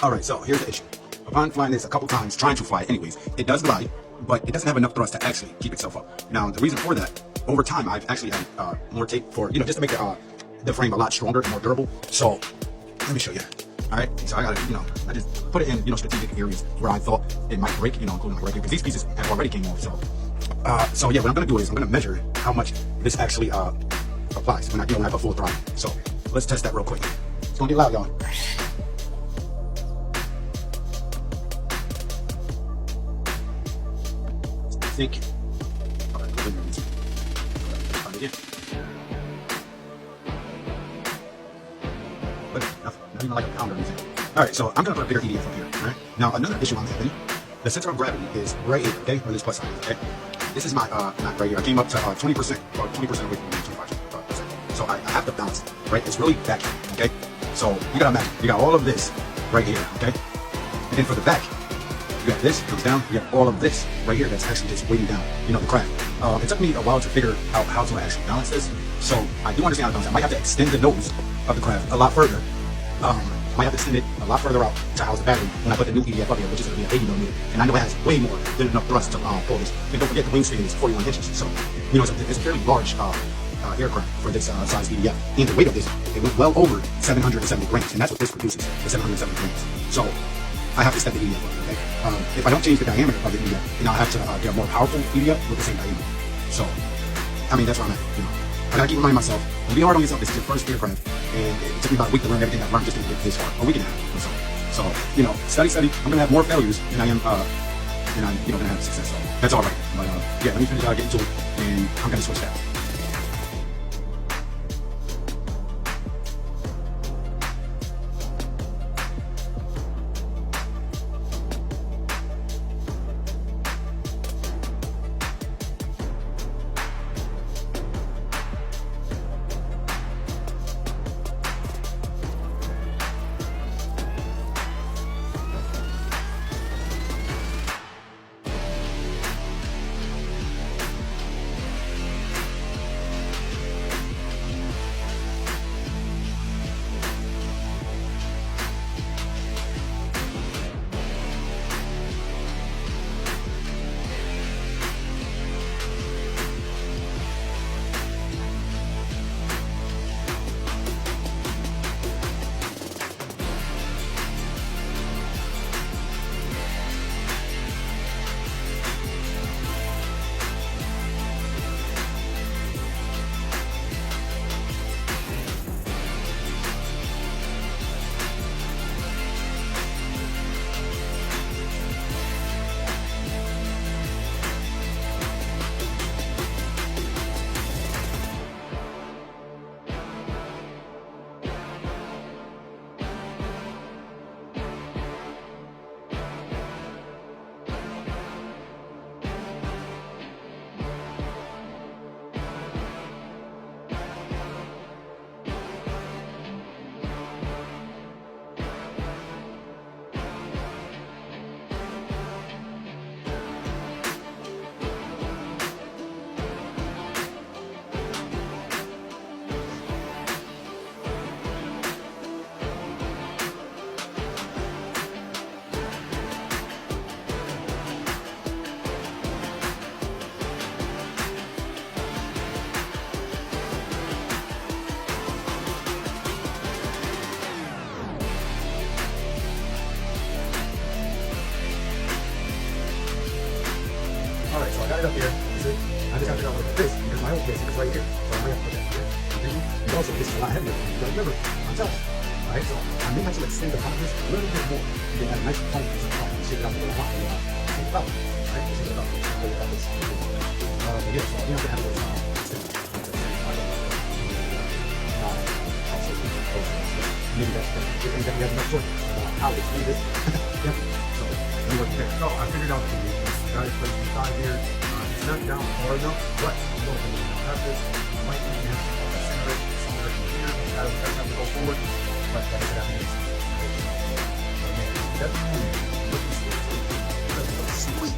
Alright, so here's the issue. Upon flying this a couple times, trying to fly it anyways, it does glide, but it doesn't have enough thrust to actually keep itself up. Now, the reason for that, over time, I've actually had more tape for, just to make the frame a lot stronger and more durable. So, let me show you. Alright, so I gotta, I just put it in, strategic areas where I thought it might break, including like right here, because these pieces have already came off. So yeah, what I'm gonna do is I'm gonna measure how much this actually applies when I put full throttle. So, let's test that real quick. It's gonna get loud, y'all. Think. Alright, go ahead and try it again. But nothing, not even like a pound or anything. Alright, so I'm gonna put a bigger EDF up here. Alright. Now another issue I'm having, the center of gravity is right here, okay? On this plus side, okay? This is my not right here. I came up to 20%, or 20% away from 25%. So I have to balance it, right? It's really vacuum, okay? So you gotta imagine, you got all of this right here, okay? And then for the back, you got this, comes down, you got all of this right here that's actually just weighting down, the craft. It took me a while to figure out how to actually balance this. So I do understand how to balance it. I might have to extend the nose of the craft a lot further. Might have to extend it a lot further out to house the battery when I put the new EDF up here, which is going to be an 80mm. And I know it has way more than enough thrust to pull this. And don't forget the wingspan is 41 inches. So, it's a fairly large aircraft for this size EDF. And the weight of this, it went well over 770 grams. And that's what this produces, the 770 grams. So I have to step the EDF up, okay? If I don't change the diameter of the EDF, then I'll have to get a more powerful EDF with the same diameter. So, that's where I'm at, I gotta keep reminding myself, don't be hard on yourself. This is your first aircraft, and it took me about a week to learn everything I've learned just to get this far. A week and a half or so. So, study. I'm gonna have more failures than I am, gonna have success. So that's all right. But yeah, let me finish getting to it, and I'm gonna switch that. Alright, so I got it up here. See? I just have to go with this because my old case is right here. So I might have to put that here. And also, this is a lot heavier. You gotta remember, I'm telling you. Alright, so I may have to extend the front of this a little bit more. You get that nice foam piece of front and shake it up a little hot. Shake it up. Alright, shake it up. Shake it up. Yeah, so you have to have those extended. Maybe that's the thing that you have enough choice how to do this. Yeah. So, anyway, there. So I figured out the guys place inside here. It's not down far enough, but I'm going to have this. I might need to have a center somewhere here. That'll have to go forward. But that's what happens. That's looking sweet.